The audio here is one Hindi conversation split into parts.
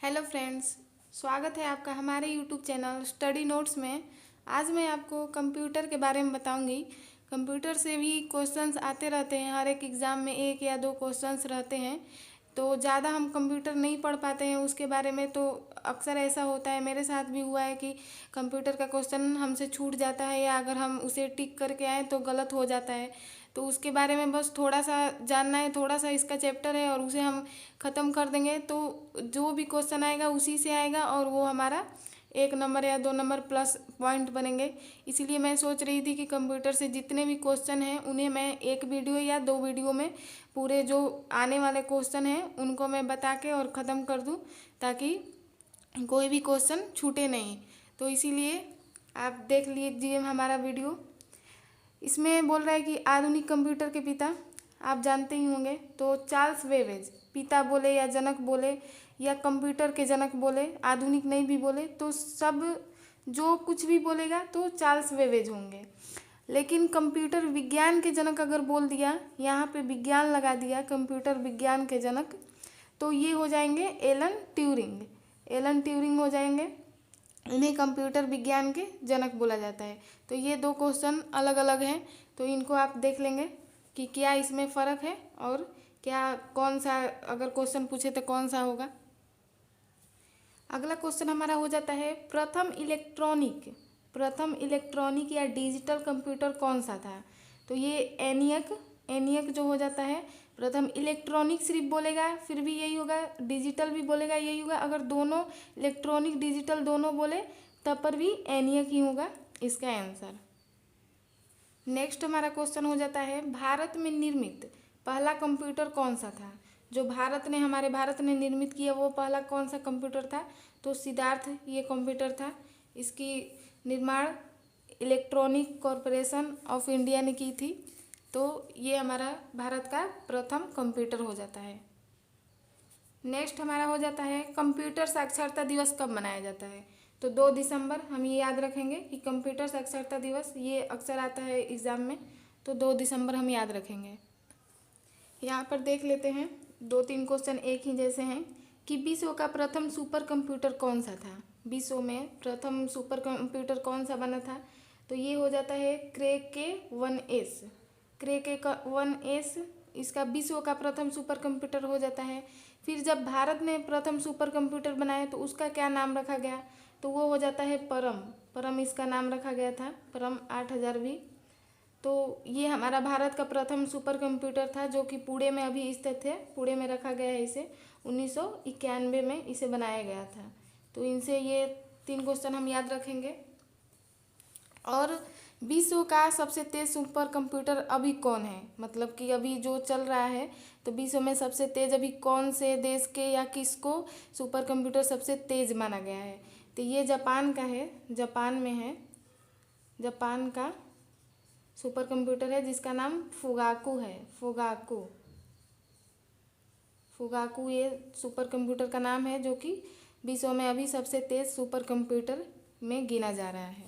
हेलो फ्रेंड्स, स्वागत है आपका हमारे यूट्यूब चैनल स्टडी नोट्स में। आज मैं आपको कंप्यूटर के बारे में बताऊंगी। कंप्यूटर से भी क्वेश्चंस आते रहते हैं, हर एक एग्ज़ाम में एक या दो क्वेश्चंस रहते हैं। तो ज़्यादा हम कंप्यूटर नहीं पढ़ पाते हैं उसके बारे में। तो अक्सर ऐसा होता है, मेरे साथ भी हुआ है कि कंप्यूटर का क्वेश्चन हमसे छूट जाता है या अगर हम उसे टिक करके आए तो गलत हो जाता है। तो उसके बारे में बस थोड़ा सा जानना है, थोड़ा सा इसका चैप्टर है और उसे हम ख़त्म कर देंगे तो जो भी क्वेश्चन आएगा उसी से आएगा और वो हमारा 1 नंबर या 2 नंबर प्लस पॉइंट बनेंगे। इसीलिए मैं सोच रही थी कि कंप्यूटर से जितने भी क्वेश्चन हैं उन्हें मैं एक वीडियो या 2 वीडियो में पूरे जो आने वाले क्वेश्चन हैं उनको मैं बता के और ख़त्म कर दूं, ताकि कोई भी क्वेश्चन छूटे नहीं। तो इसीलिए आप देख लीजिए हमारा वीडियो। इसमें बोल रहा है कि आधुनिक कंप्यूटर के पिता आप जानते ही होंगे, तो चार्ल्स बेबेज। पिता बोले या जनक बोले या कंप्यूटर के जनक बोले, आधुनिक नहीं भी बोले तो सब जो कुछ भी बोलेगा तो चार्ल्स बेबेज होंगे। लेकिन कंप्यूटर विज्ञान के जनक अगर बोल दिया, यहाँ पे विज्ञान लगा दिया, कंप्यूटर विज्ञान के जनक, तो ये हो जाएंगे एलन ट्यूरिंग। एलन ट्यूरिंग हो जाएंगे, इन्हें कंप्यूटर विज्ञान के जनक बोला जाता है। तो ये दो क्वेश्चन अलग अलग हैं, तो इनको आप देख लेंगे कि क्या इसमें फ़र्क है और क्या कौन सा अगर क्वेश्चन पूछे तो कौन सा होगा। अगला क्वेश्चन हमारा हो जाता है प्रथम इलेक्ट्रॉनिक या डिजिटल कंप्यूटर कौन सा था। तो ये एनियक जो हो जाता है। प्रथम इलेक्ट्रॉनिक सिर्फ बोलेगा फिर भी यही होगा, डिजिटल भी बोलेगा यही होगा। अगर दोनों इलेक्ट्रॉनिक डिजिटल दोनों बोले तब पर भी एनियक ही होगा इसका आंसर। नेक्स्ट हमारा क्वेश्चन हो जाता है भारत में निर्मित पहला कंप्यूटर कौन सा था। जो हमारे भारत ने निर्मित किया वो पहला कौन सा कंप्यूटर था। तो सिद्धार्थ ये कंप्यूटर था। इसकी निर्माण इलेक्ट्रॉनिक कॉरपोरेशन ऑफ इंडिया ने की थी। तो ये हमारा भारत का प्रथम कंप्यूटर हो जाता है। नेक्स्ट हमारा हो जाता है कंप्यूटर साक्षरता दिवस कब मनाया जाता है। तो 2 दिसंबर हम ये याद रखेंगे कि कंप्यूटर साक्षरता दिवस ये अक्सर आता है एग्ज़ाम में, तो 2 दिसंबर हम याद रखेंगे। यहाँ पर देख लेते हैं 2-3 क्वेश्चन एक ही जैसे हैं कि विश्व का प्रथम सुपर कंप्यूटर कौन सा था। विश्व में प्रथम सुपर कंप्यूटर कौन सा बना था। तो ये हो जाता है Cray-K-1S। Cray-K-1S इसका विश्व का प्रथम सुपर कंप्यूटर हो जाता है। फिर जब भारत ने प्रथम सुपर कंप्यूटर बनाया तो उसका क्या नाम रखा गया। तो वो हो जाता है परम इसका नाम रखा गया था, परम 8000 भी। तो ये हमारा भारत का प्रथम सुपर कंप्यूटर था जो कि पुणे में अभी स्थित है, पुणे में रखा गया है इसे। 1991 में इसे बनाया गया था। तो इनसे ये 3 क्वेश्चन हम याद रखेंगे। और विश्व का सबसे तेज़ सुपर कंप्यूटर अभी कौन है, मतलब कि अभी जो चल रहा है, तो विश्व में सबसे तेज़ अभी कौन से देश के या किसको सुपर कंप्यूटर सबसे तेज़ माना गया है। तो ये जापान का है, जापान में है। जापान का सुपर कंप्यूटर है जिसका नाम फुगाकू है। फुगाकू ये सुपर कंप्यूटर का नाम है जो कि विश्व में अभी सबसे तेज़ सुपर कंप्यूटर में गिना जा रहा है।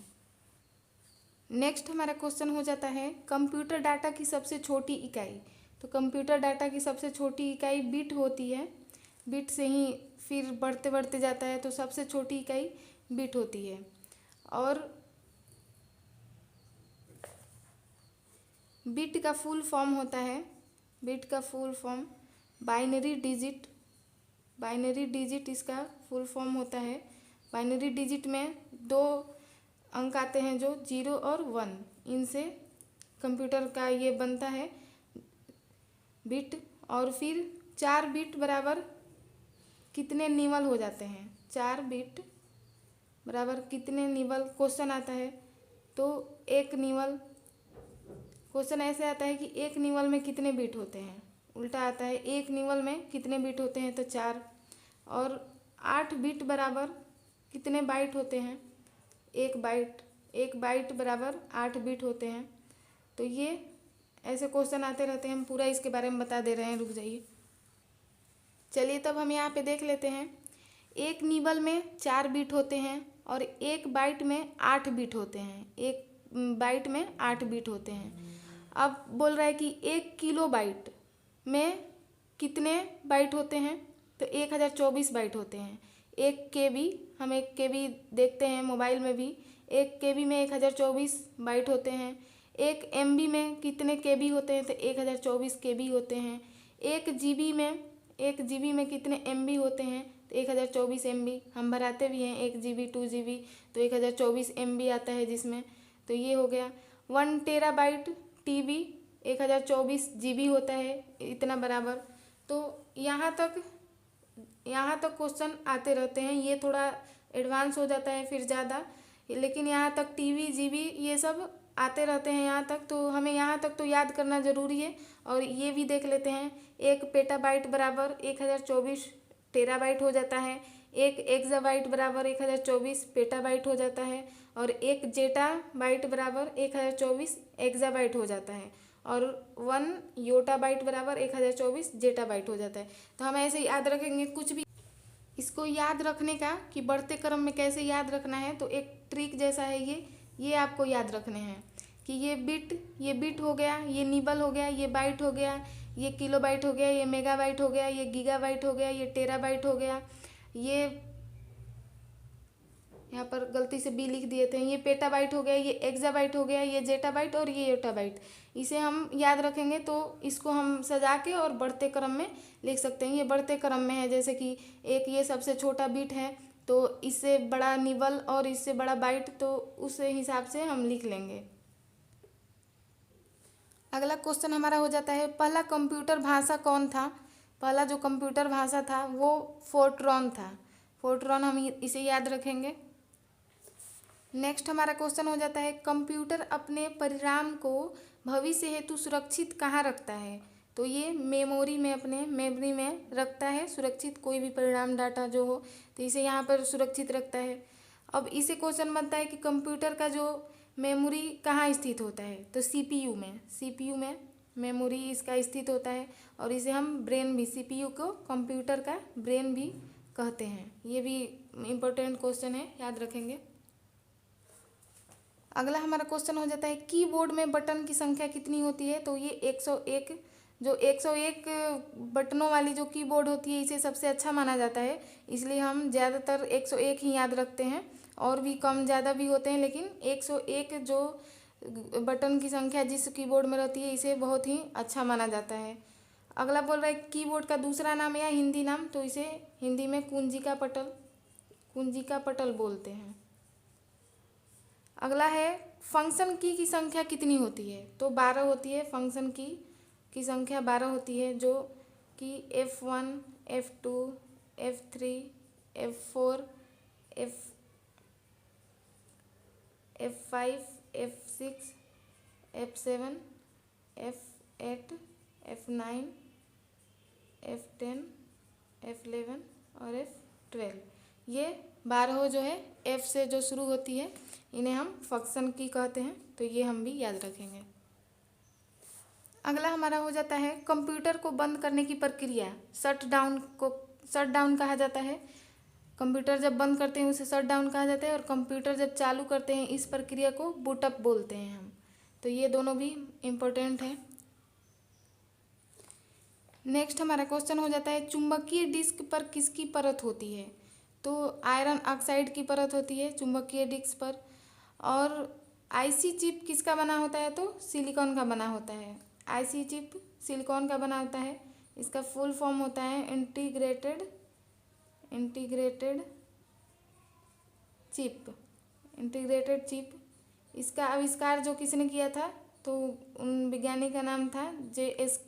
नेक्स्ट हमारा क्वेश्चन हो जाता है कंप्यूटर डाटा की सबसे छोटी इकाई। तो कंप्यूटर डाटा की सबसे छोटी इकाई बिट होती है। बिट से ही फिर बढ़ते बढ़ते जाता है, तो सबसे छोटी इकाई बिट होती है। और बिट का फुल फॉर्म होता है, बिट का फुल फॉर्म बाइनरी डिजिट इसका फुल फॉर्म होता है। बाइनरी डिजिट में 2 अंक आते हैं जो 0 और 1, इनसे कंप्यूटर का ये बनता है बिट। और फिर 4 बिट बराबर कितने निवल हो जाते हैं, 4 बिट बराबर कितने निवल क्वेश्चन आता है। तो 1 निवल क्वेश्चन ऐसे आता है कि 1 निवल में कितने बिट होते हैं, उल्टा आता है 1 निवल में कितने बिट होते हैं तो 4। और 8 बिट बराबर कितने बाइट होते हैं, 1 बाइट बराबर 8 बिट होते हैं। तो ये ऐसे क्वेश्चन आते रहते हैं, हम पूरा इसके बारे में बता दे रहे हैं, रुक जाइए। चलिए तब हम यहाँ पे देख लेते हैं। 1 निवल में 4 बिट होते हैं और 1 बाइट में 8 बिट होते हैं। 1 बाइट में 8 बिट होते हैं। अब बोल रहा है कि 1 किलो बाइट में कितने बाइट होते हैं, तो 1024 बाइट होते हैं। 1 KB, हम 1 KB देखते हैं मोबाइल में भी, 1 KB में 1024 बाइट होते हैं। 1 MB में कितने KB होते हैं, तो 1024 KB होते हैं। 1 GB में कितने MB होते हैं, तो 1024 MB। हम भराते भी हैं 1 GB 2 GB, तो 1024 MB आता है जिसमें, तो ये हो गया। 1 TB TB 1024 GB होता है, इतना बराबर। तो यहाँ तक क्वेश्चन आते रहते हैं, ये थोड़ा एडवांस हो जाता है फिर ज़्यादा, लेकिन यहाँ तक TB GB ये सब आते रहते हैं यहाँ तक, तो हमें यहाँ तक तो याद करना ज़रूरी है। और ये भी देख लेते हैं, 1 PB बराबर 1024 TB हो जाता है, 1 EB बराबर 1024 PB हो जाता है, और 1 JB बराबर 1024 EB हो जाता है, और 1 YB बराबर 1024 JB हो जाता है। तो हम ऐसे याद रखेंगे कुछ भी। इसको याद रखने का कि बढ़ते क्रम में कैसे याद रखना है, तो एक ट्रिक जैसा है ये आपको याद रखने हैं कि ये बिट हो गया, ये निबल हो गया, ये बाइट हो गया, ये किलोबाइट हो गया, ये मेगाबाइट हो गया, ये गीगाबाइट हो गया, ये टेराबाइट हो गया, ये यहाँ पर गलती से B लिख दिए थे, ये पेटाबाइट हो गया, ये एक्साबाइट हो गया, ये जेटाबाइट और ये योटाबाइट। इसे हम याद रखेंगे तो इसको हम सजा के और बढ़ते क्रम में लिख सकते हैं। ये बढ़ते क्रम में है, जैसे कि एक ये सबसे छोटा बिट है, तो इससे बड़ा निबल और इससे बड़ा बाइट, तो उस हिसाब से हम लिख लेंगे। अगला क्वेश्चन हमारा हो जाता है, पहला कंप्यूटर भाषा कौन था। पहला जो कंप्यूटर भाषा था वो फोर्ट्रॉन था। फोर्ट्रॉन हम इसे याद रखेंगे। नेक्स्ट हमारा क्वेश्चन हो जाता है, कंप्यूटर अपने परिणाम को भविष्य हेतु सुरक्षित कहाँ रखता है। तो ये मेमोरी में, अपने मेमोरी में रखता है सुरक्षित, कोई भी परिणाम डाटा जो हो तो इसे यहाँ पर सुरक्षित रखता है। अब इसे क्वेश्चन बनता है कि कंप्यूटर का जो मेमोरी कहाँ स्थित होता है, तो CPU में मेमोरी इसका स्थित होता है, और इसे हम ब्रेन भी, CPU को कंप्यूटर का ब्रेन भी कहते हैं। ये भी इम्पोर्टेंट क्वेश्चन है, याद रखेंगे। अगला हमारा क्वेश्चन हो जाता है, कीबोर्ड में बटन की संख्या कितनी होती है। तो ये 101, जो 101 बटनों वाली जो कीबोर्ड होती है इसे सबसे अच्छा माना जाता है, इसलिए हम ज़्यादातर 101 ही याद रखते हैं। और भी कम ज़्यादा भी होते हैं, लेकिन 101 जो बटन की संख्या जिस कीबोर्ड में रहती है इसे बहुत ही अच्छा माना जाता है। अगला बोल रहा है कीबोर्ड का दूसरा नाम या हिंदी नाम, तो इसे हिंदी में कुंजिका पटल बोलते हैं। अगला है, फंक्शन की संख्या कितनी होती है। तो 12 होती है, फंक्शन की संख्या 12 होती है, जो कि F1 F2 F3 F4 F5 F6 F7 F8 F9 F10 F11 और F12। ये 12 जो है F से जो शुरू होती है इन्हें हम फंक्शन की कहते हैं, तो ये हम भी याद रखेंगे। अगला हमारा हो जाता है, कंप्यूटर को बंद करने की प्रक्रिया शट डाउन कहा जाता है। कंप्यूटर जब बंद करते हैं उसे शट डाउन कहा जाता है, और कंप्यूटर जब चालू करते हैं इस प्रक्रिया को बूट अप बोलते हैं हम। तो ये दोनों भी इम्पोर्टेंट है। नेक्स्ट हमारा क्वेश्चन हो जाता है, चुंबकीय डिस्क पर किसकी परत होती है। तो आयरन ऑक्साइड की परत होती है चुंबकीय डिस्क पर। और आईसी चिप किसका बना होता है, तो सिलिकॉन का बना होता है। आईसी चिप सिलिकॉन का बना होता है। इसका फुल फॉर्म होता है इंटीग्रेटेड चिप। इसका आविष्कार जो किसने किया था, तो उन वैज्ञानिक का नाम था J.S.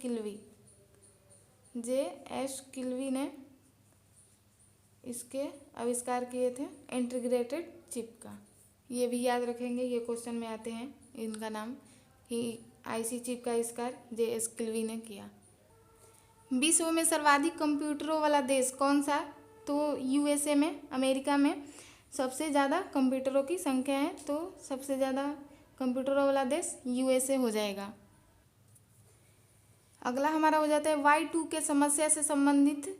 किल्वी ने इसके आविष्कार किए थे इंटीग्रेटेड चिप का। ये भी याद रखेंगे, ये क्वेश्चन में आते हैं इनका नाम कि आईसी चिप का आविष्कार J.S. किल्वी ने किया। विश्व में सर्वाधिक कंप्यूटरों वाला देश कौन सा। तो USA में, अमेरिका में सबसे ज़्यादा कंप्यूटरों की संख्या है, तो सबसे ज़्यादा कंप्यूटरों वाला देश USA हो जाएगा। अगला हमारा हो जाता है, Y2K समस्या से संबंधित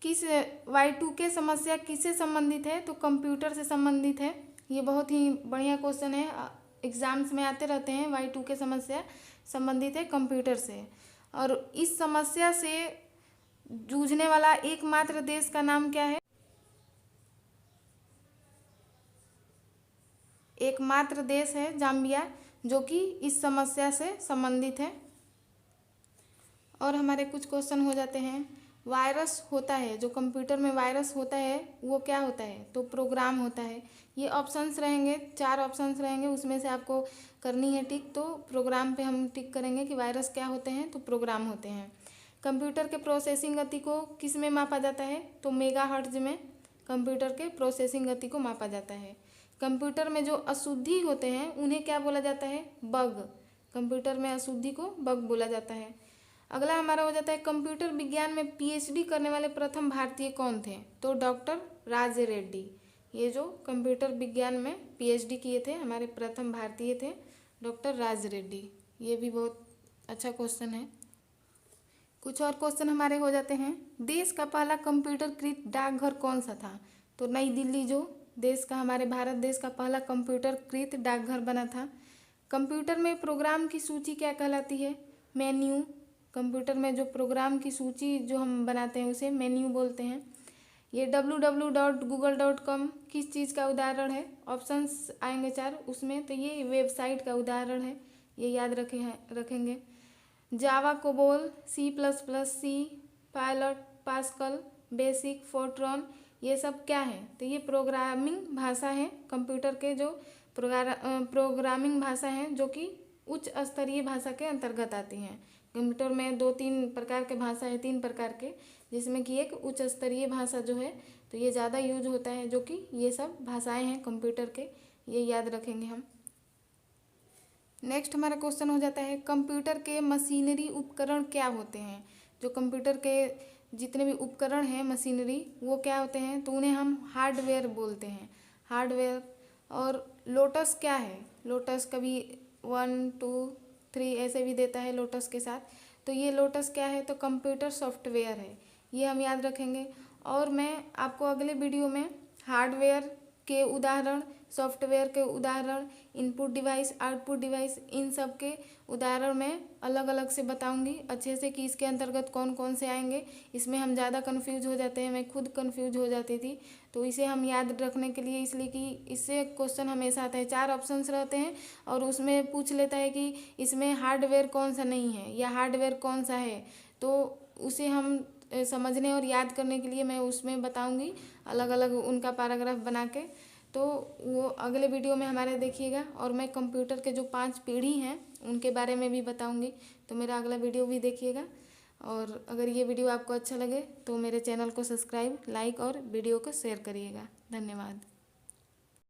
Y2K समस्या किससे संबंधित है, तो कंप्यूटर से संबंधित है। ये बहुत ही बढ़िया क्वेश्चन है, एग्जाम्स में आते रहते हैं। Y2K समस्या संबंधित है कंप्यूटर से, और इस समस्या से जूझने वाला एकमात्र देश का नाम क्या है, एकमात्र देश है जाम्बिया जो कि इस समस्या से संबंधित है। और हमारे कुछ क्वेश्चन हो जाते हैं। वायरस होता है, जो कंप्यूटर में वायरस होता है वो क्या होता है, तो प्रोग्राम होता है। ये ऑप्शंस रहेंगे, 4 ऑप्शंस रहेंगे, उसमें से आपको करनी है टिक। तो प्रोग्राम पे हम टिक करेंगे कि वायरस क्या होते हैं, तो प्रोग्राम होते हैं। कंप्यूटर के प्रोसेसिंग गति को किस में मापा जाता है, तो मेगाहर्ट्ज में कंप्यूटर के प्रोसेसिंग गति को मापा जाता है। कंप्यूटर में जो अशुद्धि होते हैं उन्हें क्या बोला जाता है, बग। कंप्यूटर में अशुद्धि को बग बोला जाता है। अगला हमारा हो जाता है कंप्यूटर विज्ञान में पीएचडी करने वाले प्रथम भारतीय कौन थे, तो डॉक्टर राज रेड्डी। ये जो कंप्यूटर विज्ञान में पीएचडी किए थे हमारे प्रथम भारतीय थे डॉक्टर राज रेड्डी। ये भी बहुत अच्छा क्वेश्चन है। कुछ और क्वेश्चन हमारे हो जाते हैं। देश का पहला कंप्यूटरकृत डाकघर कौन सा था, तो नई दिल्ली जो देश का, हमारे भारत देश का पहला कंप्यूटरकृत डाकघर बना था। कंप्यूटर में प्रोग्राम की सूची क्या कहलाती है, मेन्यू। कंप्यूटर में जो प्रोग्राम की सूची जो हम बनाते हैं उसे मेन्यू बोलते हैं। ये www.google.com किस चीज़ का उदाहरण है, ऑप्शंस आएंगे 4 उसमें, तो ये वेबसाइट का उदाहरण है, ये याद रखेंगे। Java, COBOL, C++, PILOT, Pascal, BASIC, Fortran, ये सब क्या है, तो ये प्रोग्रामिंग भाषा है। कंप्यूटर के जो प्रोग्रामिंग भाषा है जो कि उच्च स्तरीय भाषा के अंतर्गत आती हैं। कंप्यूटर में 2-3 प्रकार के भाषा है, 3 प्रकार के, जिसमें कि एक उच्च स्तरीय भाषा जो है तो ये ज़्यादा यूज होता है, जो कि ये सब भाषाएं हैं कंप्यूटर के, ये याद रखेंगे हम। नेक्स्ट हमारा क्वेश्चन हो जाता है कंप्यूटर के मशीनरी उपकरण क्या होते हैं। जो कंप्यूटर के जितने भी उपकरण हैं मशीनरी वो क्या होते हैं, तो उन्हें हम हार्डवेयर बोलते हैं, हार्डवेयर। और लोटस क्या है, लोटस कभी 1, 2, 3 ऐसे भी देता है लोटस के साथ, तो ये लोटस क्या है, तो कंप्यूटर सॉफ्टवेयर है, ये हम याद रखेंगे। और मैं आपको अगले वीडियो में हार्डवेयर के उदाहरण, सॉफ्टवेयर के उदाहरण, इनपुट डिवाइस, आउटपुट डिवाइस, इन सब के उदाहरण मैं अलग अलग से बताऊंगी अच्छे से कि इसके अंतर्गत कौन कौन से आएंगे। इसमें हम ज़्यादा कंफ्यूज हो जाते हैं, मैं खुद कंफ्यूज हो जाती थी, तो इसे हम याद रखने के लिए, इसलिए कि इससे क्वेश्चन हमेशा आता है, 4 ऑप्शंस रहते हैं और उसमें पूछ लेता है कि इसमें हार्डवेयर कौन सा नहीं है या हार्डवेयर कौन सा है, तो उसे हम समझने और याद करने के लिए मैं उसमें बताऊंगी अलग अलग उनका पैराग्राफ बना के। तो वो अगले वीडियो में हमारे देखिएगा। और मैं कंप्यूटर के जो 5 पीढ़ी हैं उनके बारे में भी बताऊंगी, तो मेरा अगला वीडियो भी देखिएगा। और अगर ये वीडियो आपको अच्छा लगे तो मेरे चैनल को सब्सक्राइब, लाइक और वीडियो को शेयर करिएगा। धन्यवाद।